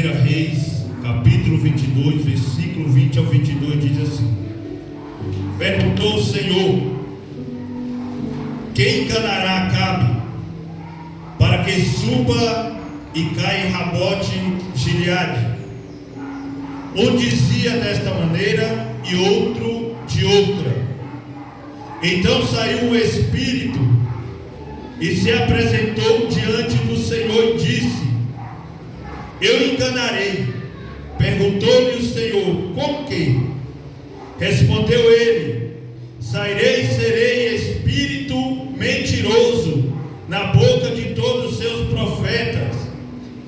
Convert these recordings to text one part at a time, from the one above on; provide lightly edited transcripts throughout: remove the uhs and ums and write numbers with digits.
1 Reis, capítulo 22, versículo 20 ao 22, diz assim: perguntou o Senhor: quem enganará Acabe, para que suba e caia em Ramote Gileade? Um dizia desta maneira e outro de outra. Então saiu um espírito e se apresentou diante do Senhor e disse: eu enganarei. Perguntou-lhe o Senhor: com que? Respondeu ele: sairei e serei espírito mentiroso na boca de todos os seus profetas.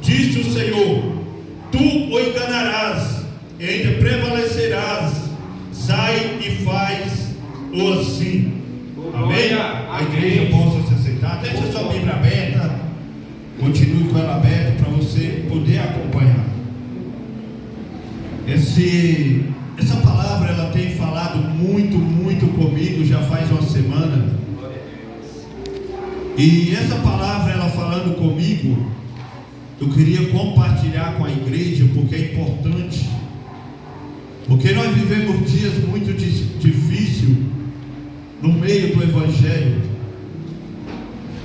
Disse o Senhor: tu o enganarás e ainda prevalecerás. Sai e faz-o assim. Amém? A igreja possa se aceitar. Deixa a sua Bíblia aberta. Continue com ela aberta para você poder acompanhar. Essa palavra ela tem falado muito comigo já faz uma semana. E essa palavra ela falando comigo, eu queria compartilhar com a igreja, porque é importante. Porque nós vivemos dias muito difíceis no meio do Evangelho.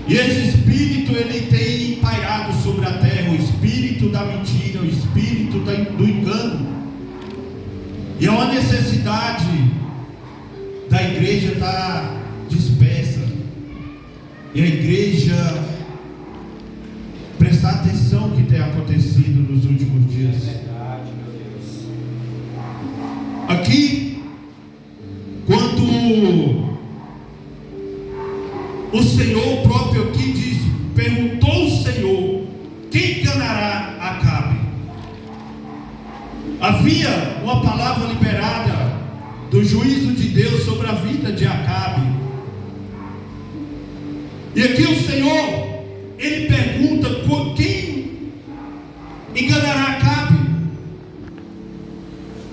E esse espírito ele tem pairado sobre a terra, o espírito da mentira, o espírito do engano. E há uma necessidade da igreja estar dispersa. E a igreja prestar atenção no que tem acontecido nos últimos dias. Aqui, quando o Senhor próprio aqui diz, perguntou o Senhor: quem enganará Acabe? Havia uma palavra liberada do juízo de Deus sobre a vida de Acabe. E aqui o Senhor, ele pergunta: quem enganará Acabe?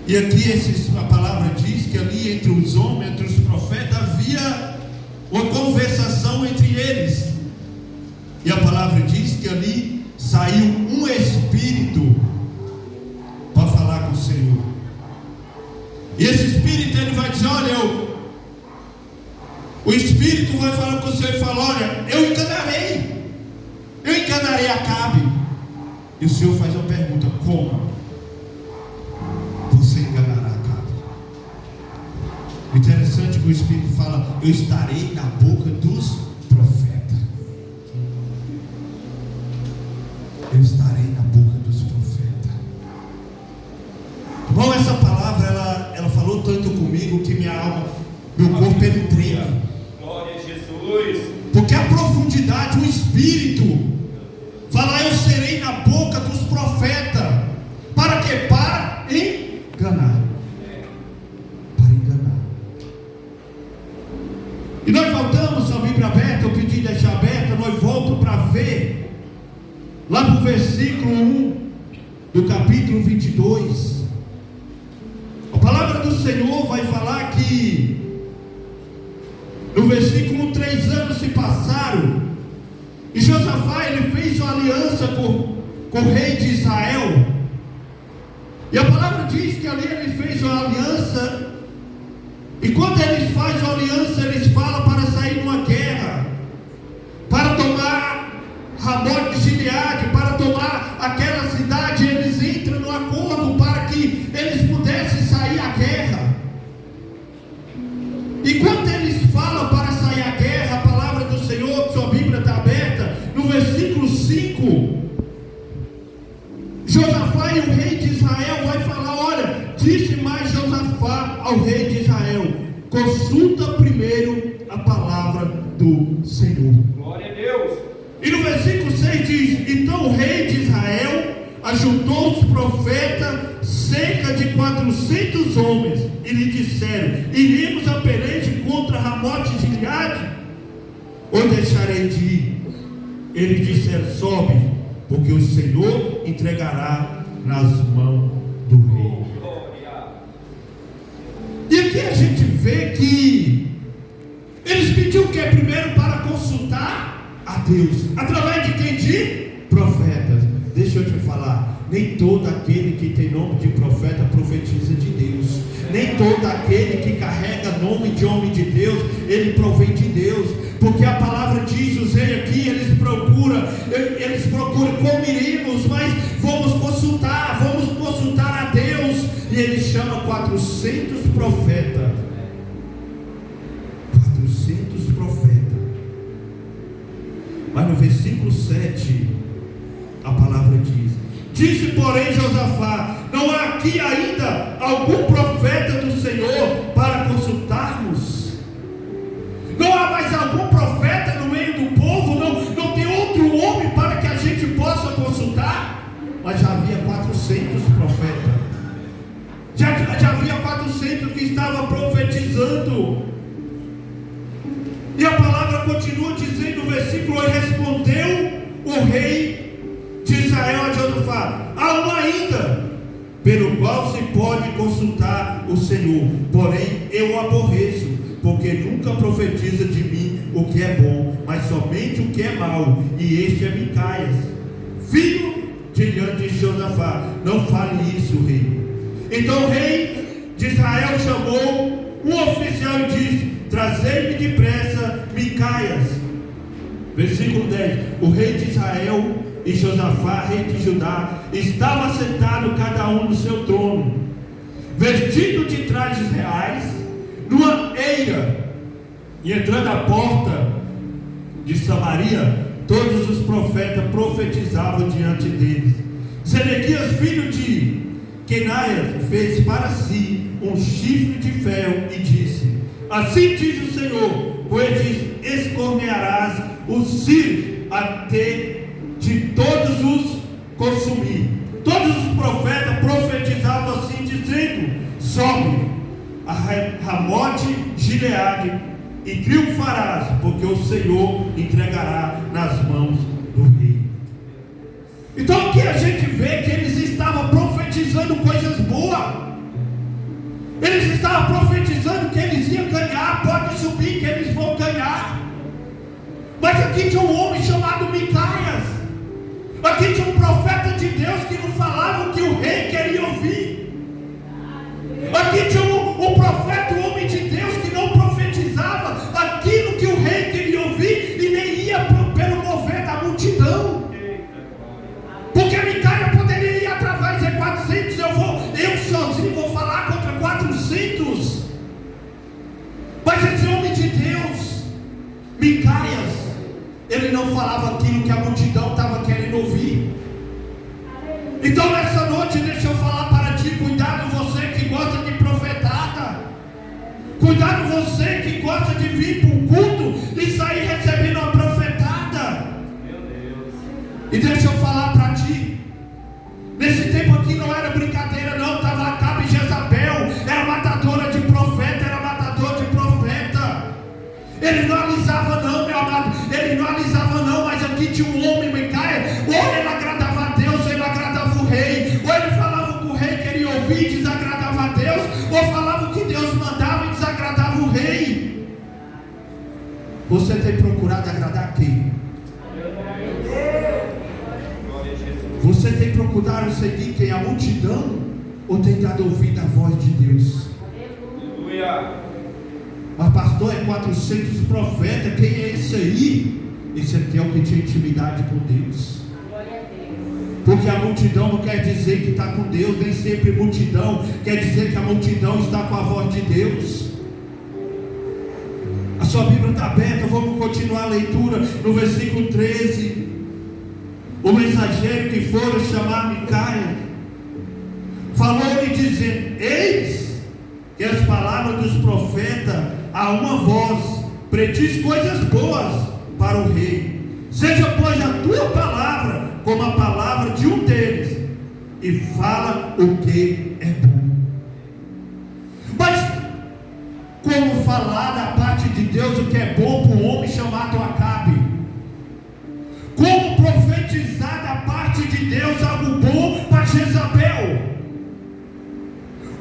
E aqui a palavra diz que ali entre os homens, entre os profetas, havia uma conversação entre eles. E a palavra diz que ali saiu um espírito para falar com o Senhor. E esse espírito ele vai dizer: olha, o espírito vai falar com o Senhor e fala: olha, eu enganarei Acabe. E o Senhor faz uma pergunta: como você enganará Acabe? O interessante é que o espírito fala: eu estarei na boca dos profetas. Eu estarei na boca dos profetas. Bom, essa palavra ela falou tanto comigo que minha alma, meu corpo ele treme. Glória a Jesus. Porque a profundidade, o espírito fala: eu serei na boca dos profetas. Para quê? Para enganar. Para enganar. E nós voltamos a Bíblia aberta. Eu pedi deixar aberta. Nós voltamos para ver lá para o versículo 1 do capítulo 22. A palavra do Senhor vai falar que no versículo 3 anos se passaram e Josafá ele fez uma aliança com o rei de Israel. E a palavra diz que ali ele fez uma aliança. E quando eles fazem uma aliança, eles falam para sair numa guerra, para tomar Ramote de Gileade, para tomar aquela cidade. Eles entram no acordo para que eles pudessem sair à guerra. E quando eles falam para sair à guerra, a palavra do Senhor, sua Bíblia está aberta, no versículo 5, Josafá e o rei de Israel vai falar: olha, disse mais Josafá ao rei de Israel: consulta primeiro a palavra do Senhor. Glória a Deus. E no versículo 6 diz: então o rei de Israel ajuntou os profetas, cerca de 400 homens, e lhe disseram: iremos a peleja contra Ramote de Gileade, ou deixarei de ir? Eles disseram: sobe, porque o Senhor entregará nas mãos do rei. E aqui a gente vê que eles pediram o que? Primeiro para consultar a Deus, através de quem? De profetas. Deixa eu te falar, nem todo aquele que tem nome de profeta profetiza de Deus. Nem todo aquele que carrega nome de homem de Deus, ele provém de Deus. Porque a palavra diz, os reis aqui, eles procuram como iremos, mas vamos consultar a Deus. E ele chama 400 profetas. 400 profetas. Mas no versículo 7, a palavra diz: disse porém Josafá: não há aqui ainda algum profeta do Senhor para consultarmos? Não há mais algum profeta no meio do povo? Não tem outro homem para que a gente possa consultar? Mas já havia 400 profetas. Já havia 400 que estavam profetizando. E a palavra continua dizendo no versículo 8: respondeu o rei de Israel a Josafá: há um ainda, pelo qual se pode consultar o Senhor, porém eu o aborreço, porque nunca profetiza de mim o que é bom, mas somente o que é mau, e este é Micaias, filho de Josafá. Não fale isso, rei. Então o rei de Israel chamou um oficial e disse: trazei-me depressa Micaias. Versículo 10: o rei de Israel e Josafá, rei de Judá, estava sentado cada um no seu trono, vestido de trajes reais, numa eira, e entrando à porta de Samaria, todos os profetas profetizavam diante deles. Zedequias, filho de Kenaias, fez para si um chifre de ferro e disse: assim diz o Senhor, pois escornearás os sírios até de todos os consumir. Todos os profetas profetizavam assim, dizendo: sobe a Ramote Gileade e triunfarás, porque o Senhor entregará nas mãos do rei. Então aqui a gente vê que eles estavam profetizando coisas boas. Eles estavam profetizando que eles iam ganhar, pode subir que eles vão ganhar. Mas aqui tinha um homem chamado Micaias. Aqui tinha um profeta de Deus que não falava o que o rei queria ouvir. Aqui tinha um profeta, um homem de Deus que não profetizava aquilo que o rei queria ouvir e nem ia pelo mover da multidão. Porque Micaias poderia ir através de 400, eu sozinho vou falar contra 400. Mas esse homem de Deus, Micaias, ele não falava aquilo que a multidão estava querendo ouvir. Então nessa noite deixa eu falar para ti: cuidado você que gosta de profetada, cuidado você que gosta de vir para um culto e sair recebendo uma profetada. Meu Deus. E deixa eu falar para ti, nesse tempo aqui não era brincadeira não, estava Acabe e Jezabel, era matadora de profeta, era matador de profeta. Ele não alisava não, meu amado, ele não alisava não, mas aqui tinha um homem, Micaias, ou ele agradava a Deus, ou ele agradava o rei, ou ele falava o que o rei queria ouvir e desagradava a Deus, ou falava o que Deus mandava e desagradava o rei. Você tem procurado agradar quem? Você tem procurado seguir quem? A multidão? Ou tem dado ouvido à voz de Deus? Aleluia. Mas pastor, é 400 profetas, quem é esse aí? Esse aqui é o que tinha intimidade com Deus. Porque a multidão não quer dizer que está com Deus, nem sempre multidão quer dizer que a multidão está com a voz de Deus. A sua Bíblia está aberta, vamos continuar a leitura no versículo 13. O mensageiro que foram chamar Micaias falou-lhe dizendo: eis que as palavras dos profetas a uma voz prediz coisas boas para o rei. Seja pois a tua palavra como a palavra de um deles, e fala o que é bom. Mas como falar da parte de Deus o que é bom para um homem chamado Acabe? Como profetizar da parte de Deus algo bom para Jezabel?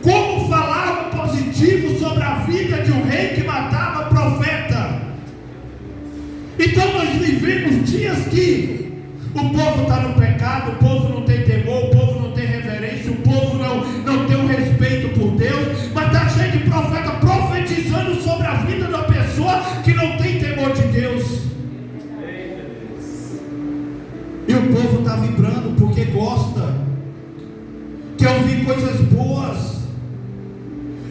Como falar algo positivo sobre a vida de um rei que matava profeta? Então nós vivemos dias que o povo está no pecado, o povo não tem temor, o povo coisas boas.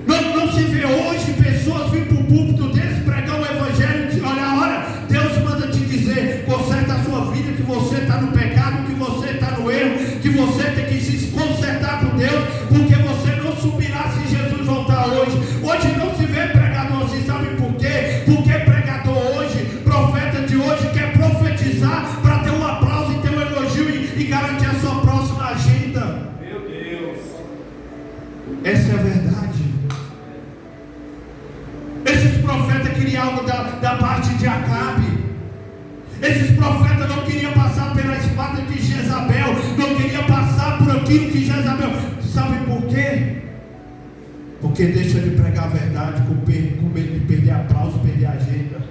Não se vê hoje pessoas vir para o púlpito deles pregar o evangelho e dizer: olha, Deus manda te dizer, conserta a sua vida, que você está no pecado, que você está no erro, que você tem que se consertar com Deus, porque você não subirá se Jesus voltar hoje. Hoje não se vê pregador assim, sabe por quê? Porque pregador hoje, profeta de hoje, quer profetizar para ter um aplauso e ter um elogio e garantir a sua próxima agenda. Meu Deus. Essa é a verdade. Esses profetas queriam algo da parte de Acabe. Esses profetas não queriam passar pela espada de Jezabel, não queriam passar por aquilo que Jezabel. Sabe por quê? Porque deixa de pregar a verdade com medo de perder aplauso, perder a agenda.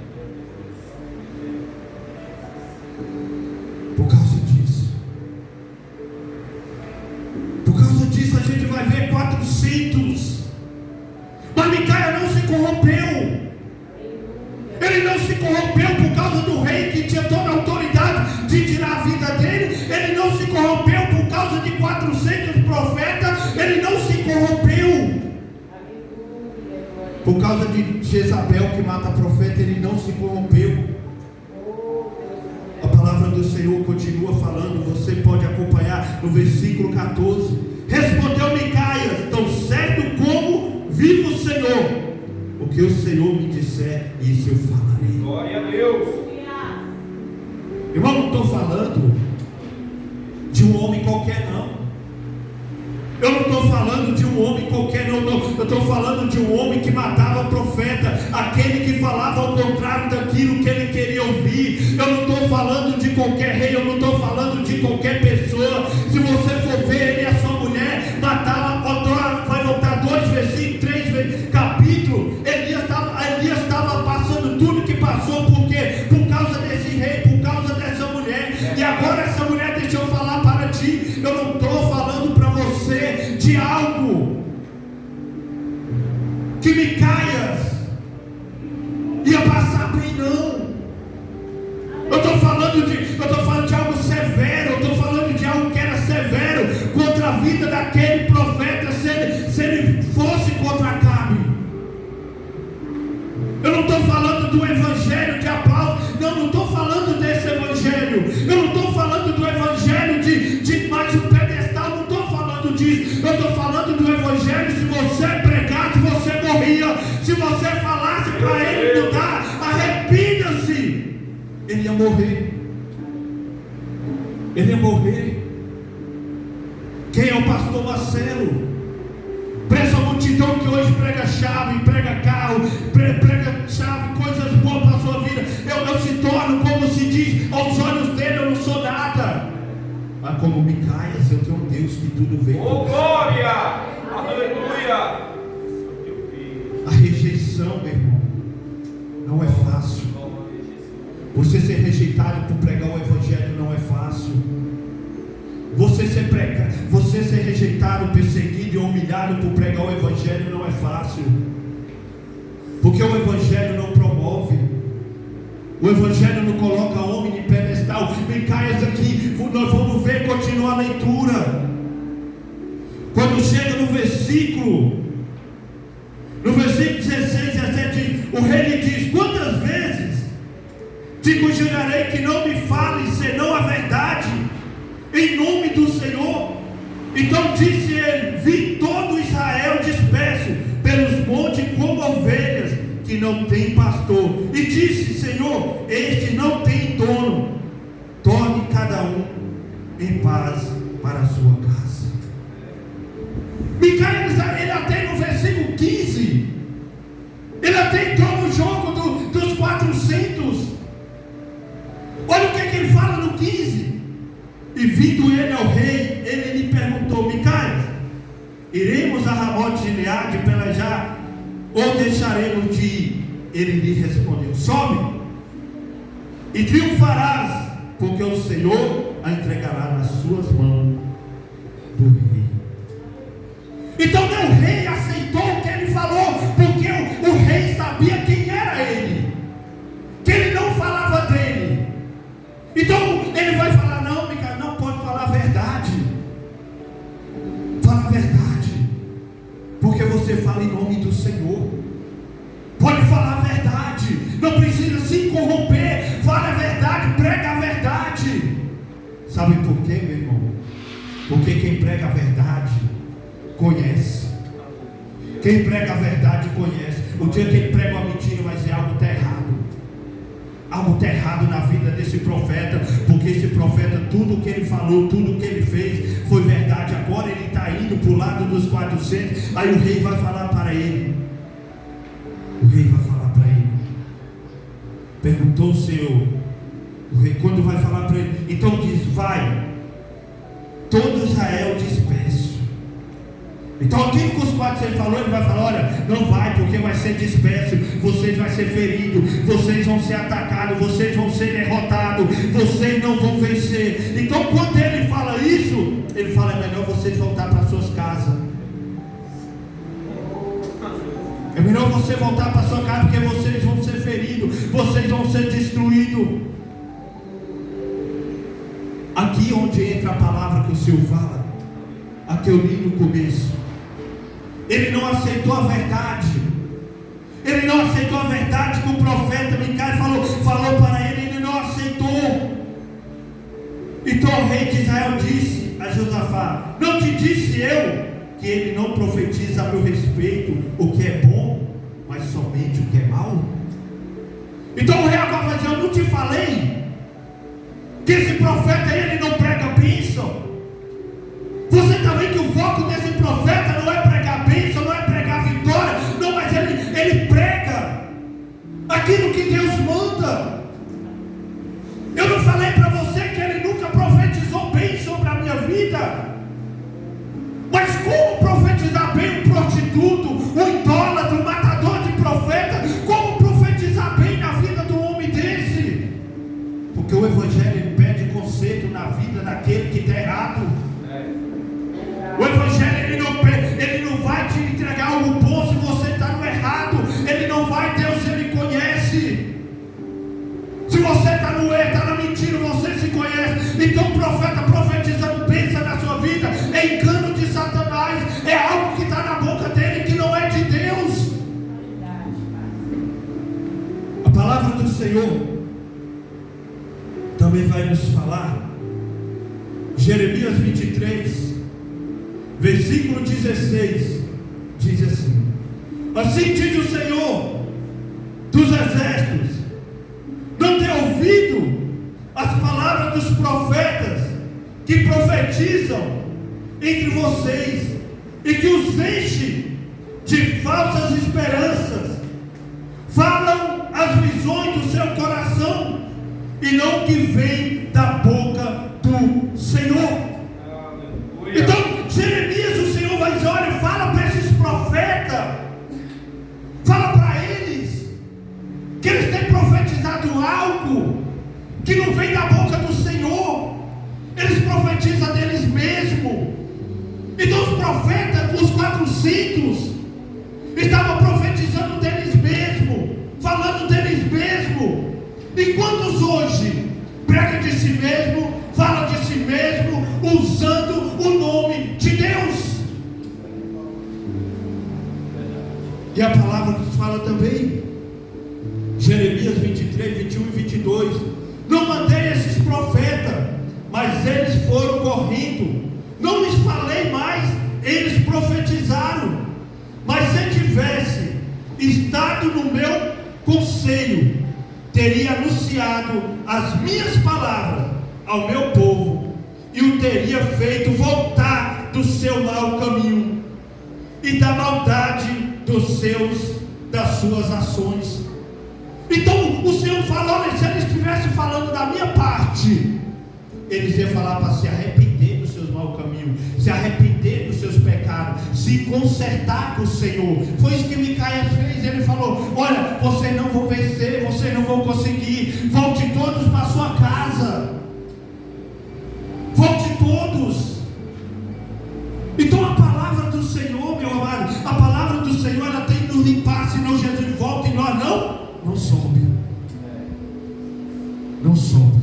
Por causa disso. Por causa disso a gente vai ver 400. Mas Micaia não se corrompeu. Ele não se corrompeu por causa do rei que tinha toda a autoridade de tirar a vida dele. Ele não se corrompeu por causa de 400 profetas. Ele não se corrompeu por causa de Jezabel que mata profeta. Ele não se corrompeu. A palavra do Senhor continua falando. Você pode acompanhar no versículo 14. Respondeu Micaia: tão certo como vive o Senhor, o que o Senhor me disser, isso eu falarei. Glória a Deus. Irmão, não estou falando de um homem qualquer, não. Eu não estou falando de um homem qualquer, não. Eu estou falando de um homem que matava profeta, aquele que falava ao contrário daquilo que ele queria ouvir. Eu não estou falando de qualquer rei, eu não estou falando de qualquer pessoa. Se você for ver, ele e a sua mulher matavam, vai voltar 2 versículos, 3 capítulos. Elias estava passando tudo que passou, porque por causa desse rei, por causa dessa mulher. E agora essa mulher, deixa eu falar para ti, eu não estou falando para você de algo que Micaias ia passar bem, não. Eu estou falando de algo severo. Eu estou falando de algo que era severo contra a vida daquele profeta, se ele fosse contra Acabe. Eu não estou falando do evangelho de aplauso. Não estou falando desse evangelho. Eu não estou falando do evangelho de mais um pedestal. Não estou falando disso. Eu estou falando do evangelho. Se você pregasse, você morria. Se você falasse para ele mudar, arrependa-se, ele ia morrer. Ele ia morrer. Quem é o pastor Marcelo? Para essa multidão que hoje prega chave, prega carro, prega chave, coisas boas para a sua vida, eu se torno, como se diz, aos olhos dele eu não sou nada. Mas como Micaias, eu tenho um Deus que tudo vê. Oh, glória! Aleluia! A rejeição, meu irmão, não é fácil. Você ser rejeitado por pregar o evangelho não é fácil. Você ser rejeitado, perseguido e humilhado por pregar o evangelho não é fácil. Porque o evangelho não promove. O evangelho não coloca homem em pedestal. Micaias aqui, nós vamos ver, continuar a leitura. Quando chega no versículo 16, 17, o rei lhe diz: quantas vezes te conjurarei que não me fales senão a verdade, em nome do Senhor? Então disse ele: vi todo Israel disperso pelos montes como ovelhas que não tem pastor. E disse: Senhor, este não tem dono, torne cada um em paz para a sua casa. Micaías, ele até no versículo 15, ele até entrou no jogo dos 400. Olha o que ele fala no 15. E vindo ele ao rei, ele lhe perguntou: Micaías, iremos a Ramote de Gileade pelejar, ou deixaremos de ir? Ele lhe respondeu: sobe e triunfarás, porque o Senhor a entregará nas suas mãos do rei. Então o rei aceitou o que ele falou, porque o rei sabia quem era ele, que ele não falava dele. Então ele vai falar: não, Micaías, não pode falar a verdade. Fala a verdade. do Senhor. Pode falar a verdade, não precisa se corromper. Fala a verdade, prega a verdade. Sabe por quê, meu irmão? Porque quem prega a verdade conhece. Quem prega a verdade conhece. O dia que ele prega uma mentira, vai dizer algo está errado. Algo está errado na vida desse profeta, porque esse profeta, tudo que ele falou, tudo que ele fez foi verdade. Agora ele está indo para o lado dos 400. Aí o rei vai falar para ele. O rei vai falar para ele. Perguntou o Senhor. O rei, quando vai falar para ele, então diz: vai, todo Israel disperso. Então aquilo que os 400 falou, ele vai falar: olha, não vai, porque vai ser disperso, vocês vão ser feridos, vocês vão ser atacados, vocês vão ser derrotados, vocês não vão vencer. Então quando ele fala isso, ele fala: é melhor vocês voltar para suas casas. É melhor você voltar para sua casa, porque vocês vão ser feridos, vocês vão ser destruídos. Aqui onde entra a palavra que o Senhor fala, a que eu li no começo. Ele não aceitou a verdade. Ele não aceitou a verdade que o profeta Micaia falou para ele. Ele não aceitou. Então o rei de Israel disse a Josafá: não te disse eu que ele não profetiza a meu respeito o que é bom, mas somente o que é mal? Então o rei agora vai dizer: eu não te falei que esse profeta ele não prega bênção? Você está vendo que o foco desse profeta não é pregar bênção, não é pregar vitória, não, mas ele prega aquilo que Deus manda. Eu não falei para você que ele nunca profetizou bem sobre a minha vida? Mas como profetizar bem um prostituto, um idólatra, um matador de profeta? Como profetizar bem na vida de um homem desse? Porque o Evangelho ele pede conserto na vida daquele que está errado. O Evangelho ele não vai te entregar algo bom se você está no errado. Ele não vai, Deus ele conhece. Se você está no erro, está na mentira, você se conhece. Então o profeta profetizando bênção na sua vida é engano de Satanás, é algo que está na boca dele que não é de Deus. A palavra do Senhor também vai nos falar, Jeremias 23 versículo 16, diz assim: assim diz o Senhor dos exércitos, não tem ouvido as palavras dos profetas que profetizam entre vocês e que os enche de falsas esperanças, falam as visões do seu coração e não o que vem da boca do Senhor. Então Jeremias, o Senhor vai dizer: olha, fala para esses profetas, fala para eles que eles têm profetizado algo que não vem da boca do Senhor. Eles profetizam deles mesmos. Então os profetas, os 400, estavam profetizando deles mesmos, falando deles mesmos. E quantos hoje pregam de si mesmo, falam de si mesmo, usando o nome de Deus? E a palavra nos fala também, Jeremias 23, 21 e 22: não mandei esses profetas, mas eles foram correndo. Não lhes falei mais, eles profetizaram. Mas se tivesse estado no meu conselho, teria anunciado as minhas palavras ao meu povo e o teria feito voltar do seu mau caminho e da maldade das suas ações. Então o Senhor falou: olha, se eles estivessem falando da minha parte, eles iam falar para se arrepender dos seus maus caminhos, se arrepender dos seus pecados, se consertar com o Senhor. Foi isso que Micaia fez. Ele falou: olha, vocês não vão vencer, vocês não vão conseguir, volte todos para a sua casa, volte todos. Então a palavra do Senhor, meu amado, a palavra do Senhor, ela tem que nos limpar, senão Jesus volta e nós não sobe. Não sobe.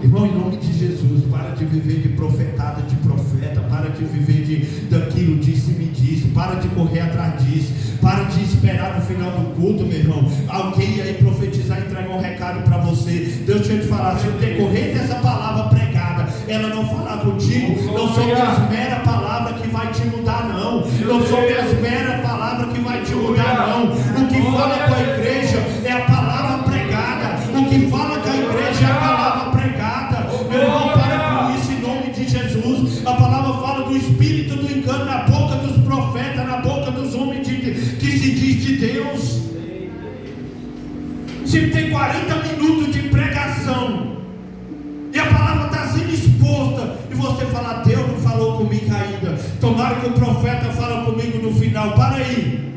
Irmão, em nome de Jesus, para de viver de profetada, de profeta, para de viver daquilo disse-me disse. disso, para de correr atrás disso, para de esperar no final do culto, meu irmão, alguém aí profetizar e entregar um recado para você. Deixa eu te falar, se o decorrer dessa palavra pregada, ela não falar contigo, não são minhas meras palavras que vai te mudar, não. Não são minhas meras palavras que vai te mudar, não. O que fala com a igreja é a palavra pregada. O que fala com a igreja é a palavra pregada. Meu irmão, para com isso em nome de Jesus. A palavra fala do espírito do engano na boca dos profetas, na boca dos homens que se diz de Deus. Se tem 40 minutos de pregação e a palavra está sendo exposta e você fala, Deus não falou comigo ainda, tomara que o profeta fale comigo no final. Para aí.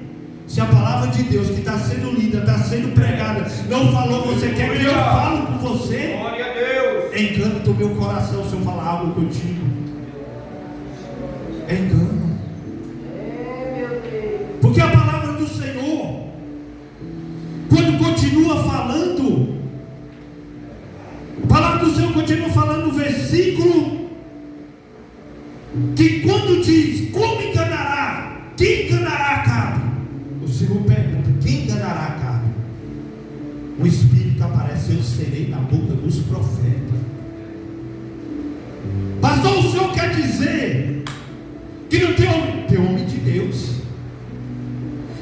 Se a palavra de Deus que está sendo lida, está sendo pregada, não falou, você quer que eu fale com você? Glória a Deus. É engano do meu coração se eu falar algo contigo. É engano. Porque a palavra do Senhor, quando continua falando, a palavra do Senhor continua falando no versículo, que quando diz, como enganará? Quem enganará Acabe? O Senhor pergunta, quem enganará Acabe? O Espírito aparece, eu serei na boca dos profetas. Pastor, o Senhor quer dizer que não tem homem de Deus,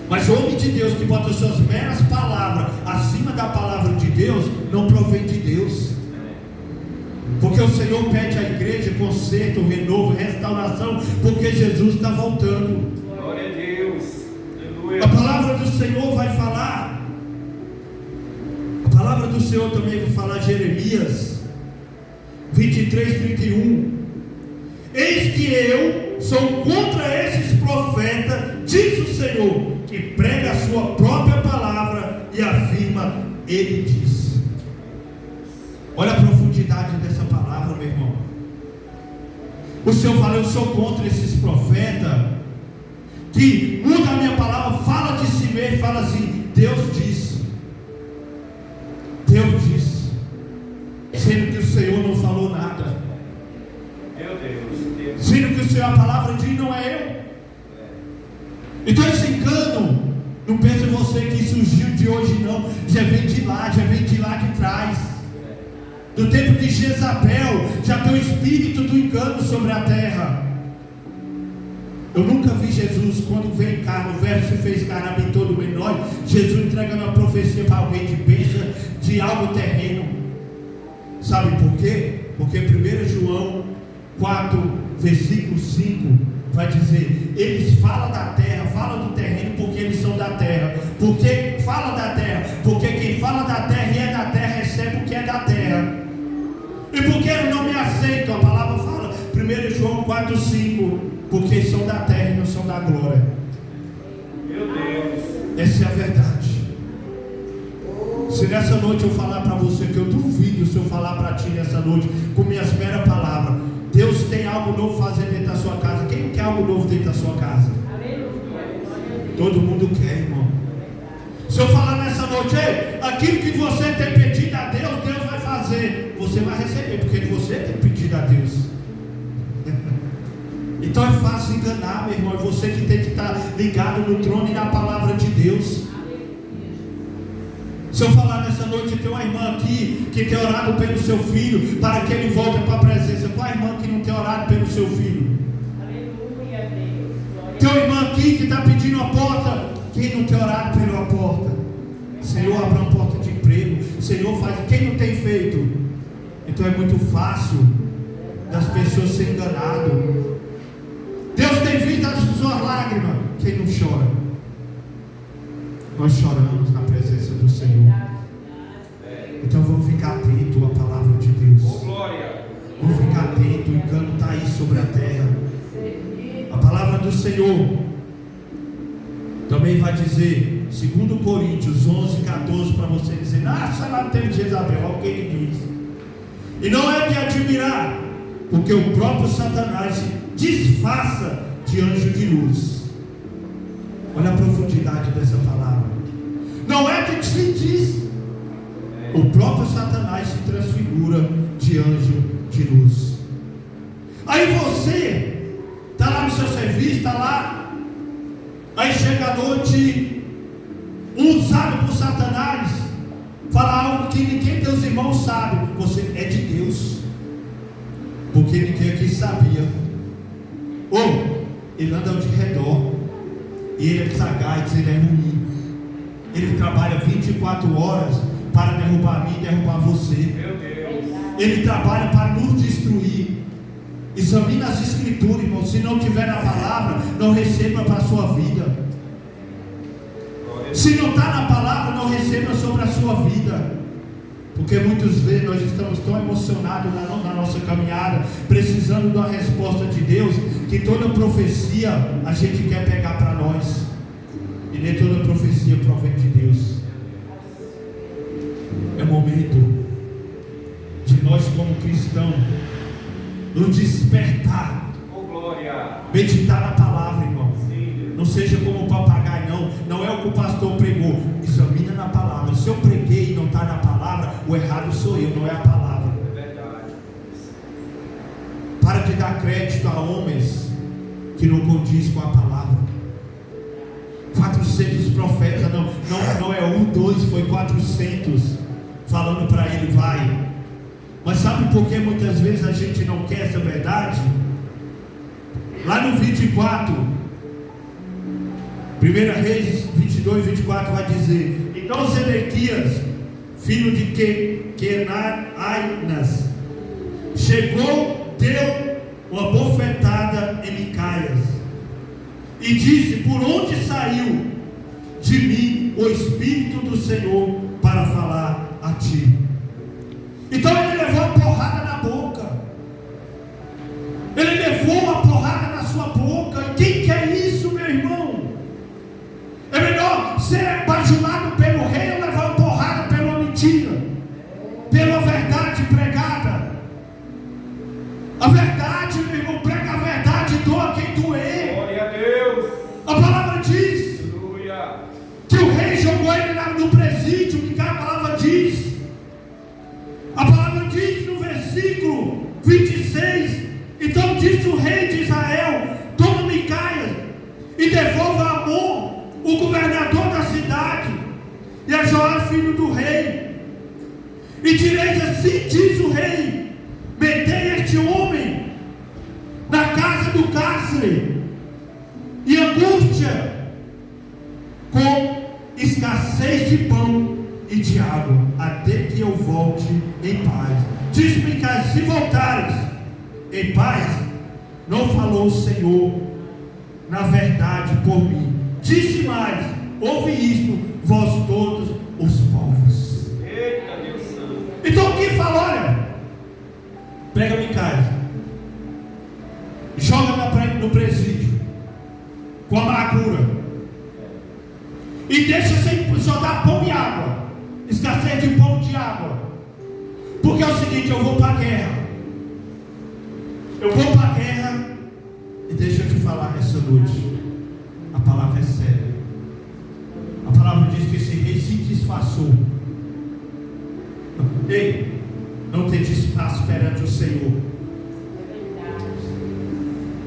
mas o homem de Deus que bota as suas meras palavras acima da palavra de Deus, não provém de Deus. Porque o Senhor pede à igreja conserto, renovo, restauração, porque Jesus está voltando. Glória a Deus. Aleluia. A palavra do Senhor vai falar, a palavra do Senhor também vai falar, Jeremias 23:31. Eis que eu sou contra esses profetas, diz o Senhor, que prega a sua própria palavra e afirma, ele diz. Olha a profundidade dessa palavra, meu irmão. O Senhor fala, eu sou contra esses profetas que muda a minha palavra, fala de si mesmo, fala assim, Deus disse, Deus disse, sendo que o Senhor não falou nada. Meu Deus. Sendo que o Senhor, a palavra diz, não é eu. Então esse engano, não pense você que surgiu de hoje não, já vem de lá de trás. Do tempo de Jezabel, já tem o espírito do engano sobre a terra. Eu nunca vi Jesus, quando veio em carne, o verbo se fez carne, habitou no meio de nós, Jesus entregando uma profecia para alguém de bênção, de algo terreno. Sabe por quê? Porque 1 João 4, versículo 5, vai dizer, eles falam da terra, falam do terreno, porque eles são da terra. Porque fala da terra, porque quem fala da terra e é da terra, recebe o que é da terra. E porque eles não me aceitam, a palavra fala, 1 João 4, 5, porque são da terra e não são da glória. Meu Deus. Essa é a verdade. Se nessa noite eu falar para você, que eu duvido se eu falar para ti nessa noite, com minhas meras palavras, Deus tem algo novo fazer dentro da sua casa. Quem quer algo novo dentro da sua casa? Todo mundo quer, irmão. Se eu falar nessa noite, ei, aquilo que você tem pedido a Deus, Deus vai fazer. Você vai receber, porque você tem pedido a Deus. Então é fácil enganar, meu irmão. É você que tem que estar ligado no trono e na palavra de Deus. Se eu falar nessa noite, tem uma irmã aqui que tem orado pelo seu filho, para que ele volte para a presença. Qual a irmã que não tem orado pelo seu filho? Aleluia, Deus. Tem uma irmã aqui que está pedindo a porta. Quem não tem orado pela porta? Senhor, abre uma porta de emprego. Senhor, faz. Quem não tem feito? Então é muito fácil das pessoas serem enganadas. Deus tem visto as suas lágrimas. Quem não chora? Nós choramos na presença do Senhor. Então vamos ficar atentos à palavra de Deus. Oh, glória. Vamos ficar atentos, o engano está aí sobre a terra. A palavra do Senhor também vai dizer, 2 Coríntios 11, 14, para você dizer, sei lá, teve Jezabel, alguém que diz. E não é de admirar, porque o próprio Satanás se disfarça de anjo de luz. Olha a profundidade dessa palavra. Não é que se diz. O próprio Satanás se transfigura de anjo de luz. Aí você está lá no seu serviço, está lá Aí chega a noite, usado por Satanás, fala algo que ninguém teus irmãos sabe. Você é de Deus, porque ninguém aqui sabia. Ou ele anda ao de redor, e ele é sagaz, ele é ruim. Ele trabalha 24 horas para derrubar mim e derrubar você. Meu Deus. Ele trabalha para nos destruir. Examine as escrituras, irmão. Se não tiver na palavra, não receba para a sua vida. Se não está na palavra, não receba sobre a sua vida. Porque muitas vezes nós estamos tão emocionados na nossa caminhada, precisando de uma resposta de Deus, que toda profecia a gente quer pegar para nós. E nem toda profecia provém de Deus. É momento de nós, como cristãos, nos despertar, meditar na palavra, irmão. Não seja como o papagaio, não. Não é o que o pastor pregou. Examina na palavra. Se eu preguei e não está na palavra, o errado sou eu, não é a palavra. É verdade. Para de dar crédito a homens que não condiz com a palavra. 400 profetas, não é 1, 2, foi 400 falando para ele, vai. Mas sabe por que muitas vezes a gente não quer essa verdade? Lá no 24, 1 Reis 22, 24 vai dizer: então Zedequias, filho de Kenainas, chegou, deu uma bofetada em Micaias e disse: por onde saiu de mim o Espírito do Senhor para falar a ti? Então ele levou uma porrada na boca. Ele levou uma porrada na sua boca. Quem quer isso, meu irmão? É melhor ser bajulado pelo rei ou levar uma porrada pela mentira, pela verdade pregada. A verdade, meu irmão, prega a verdade, doa quem doer. Glória a Deus. A palavra diz Aleluia. que o rei jogou ele no presídio. Que a palavra diz. A palavra diz no versículo 26: então disse o rei de Israel: toma Micaias e devolva a Amon, o governador da cidade, e a Joás, filho do rei. E direis assim: diz o rei, metei este homem na casa do cárcere, e angústia, com escassez de pão e de água, até que eu volte em paz. Diz Micaias: se voltares em paz, não falou o Senhor na verdade por mim. Disse mais: ouve isto, vós todos os povos. Eita, Deus Santo. Então o que fala? Olha, pega Micaias, joga no presídio com amargura e deixa sem só dar pão e água, escassez de pão e de água. Porque é o seguinte: eu vou para a guerra. Eu vou para a guerra. E deixa eu te falar nessa noite, a palavra é séria. A palavra diz que esse rei se disfarçou. Ei, não tem disfarce perante o Senhor.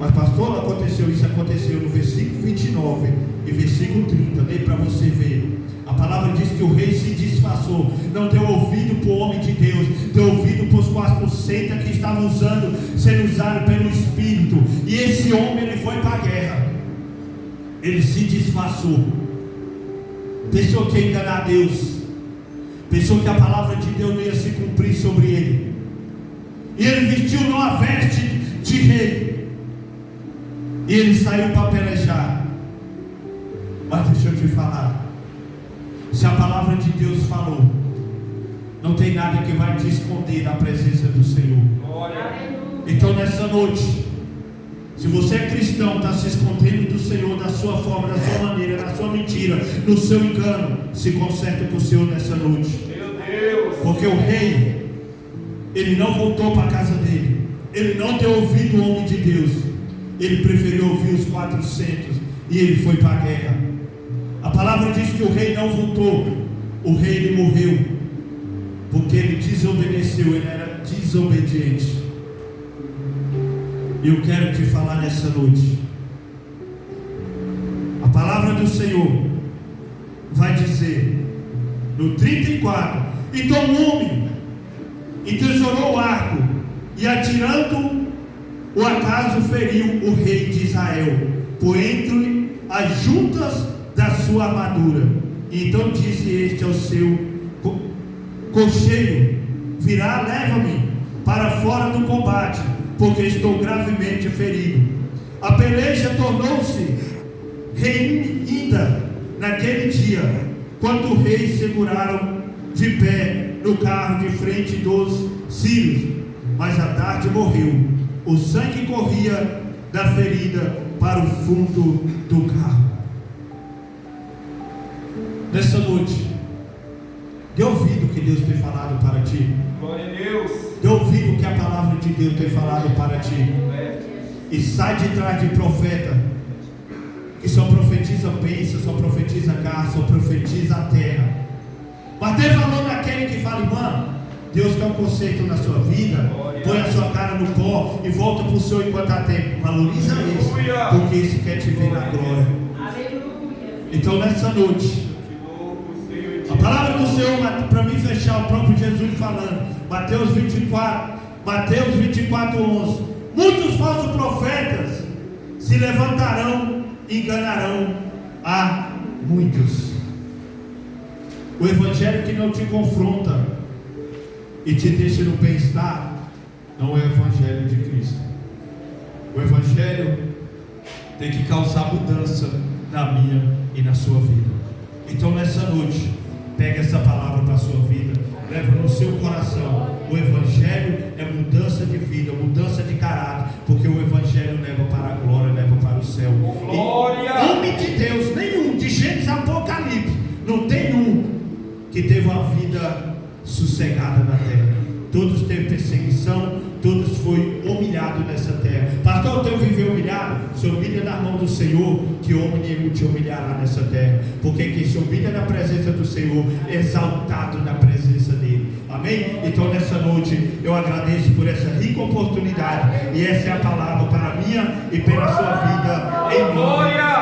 Mas pastor, aconteceu isso, aconteceu no versículo 29 e versículo 30. Lê para você ver. A palavra diz que o rei se disfarçou, não deu ouvido para o homem de Deus, deu ouvido para os 400 que estavam sendo usados pelo Espírito. E esse homem, ele foi para a guerra. Ele se disfarçou. Pensou que ia enganar Deus. Pensou que a palavra de Deus não ia se cumprir sobre ele. E ele vestiu numa veste de rei. E ele saiu para pelejar. Mas deixa eu te falar. Se a palavra de Deus falou, não tem nada que vai te esconder da presença do Senhor. Glória. Então nessa noite, se você é cristão, está se escondendo do Senhor, da sua forma, da sua maneira, da sua mentira, no seu engano, se conserte com o Senhor nessa noite. Meu Deus. Porque o rei, ele não voltou para a casa dele, ele não deu ouvido ao homem de Deus, ele preferiu ouvir os 400 e ele foi para a guerra. A palavra diz que o rei não voltou, o rei ele morreu, porque ele desobedeceu, ele era desobediente. E eu quero te falar nessa noite, a palavra do Senhor vai dizer, no 34, então o homem entesourou o arco, e atirando o acaso feriu o rei de Israel, por entre as juntas da sua armadura. Então disse este ao seu cocheiro: virá, leva-me para fora do combate, porque estou gravemente ferido. A peleja tornou-se ainda naquele dia, quando os reis seguraram de pé no carro de frente dos sírios, mas à tarde morreu. O sangue corria da ferida para o fundo do carro. Nessa noite, dê ouvido o que Deus tem falado para ti. Glória a Deus. Dê ouvido o que a palavra de Deus tem falado para ti. E sai de trás de profeta que só profetiza bênção, só profetiza casa, só profetiza a terra. Mas Deus falou naquele que fala: irmã, Deus quer um conserto na sua vida. Põe a sua cara no pó e volta para o Senhor enquanto há tempo. Valoriza isso, porque esse quer te ver na glória. Então nessa noite, a palavra do Senhor, para mim fechar, o próprio Jesus falando, Mateus 24, 11: muitos falsos profetas se levantarão e enganarão a muitos. O evangelho que não te confronta e te deixa no bem-estar não é o evangelho de Cristo. O evangelho tem que causar mudança na minha e na sua vida. Então nessa noite, pega essa palavra para a sua vida, leva no seu coração. O evangelho é mudança de vida, mudança de caráter, porque o evangelho leva para a glória, leva para o céu. Glória! Homem de Deus, nenhum, de Gênesis a Apocalipse, não tem um que teve uma vida sossegada na terra. Todos teve perseguição, todos foi humilhado nessa terra. Pastor, eu tenho que viver humilhado? Se humilha na mão do Senhor, que homem nenhum te humilhará nessa terra. Porque quem se humilha na presença do Senhor é exaltado na presença dele. Amém? Então nessa noite eu agradeço por essa rica oportunidade. E essa é a palavra para a minha e pela sua vida, em nome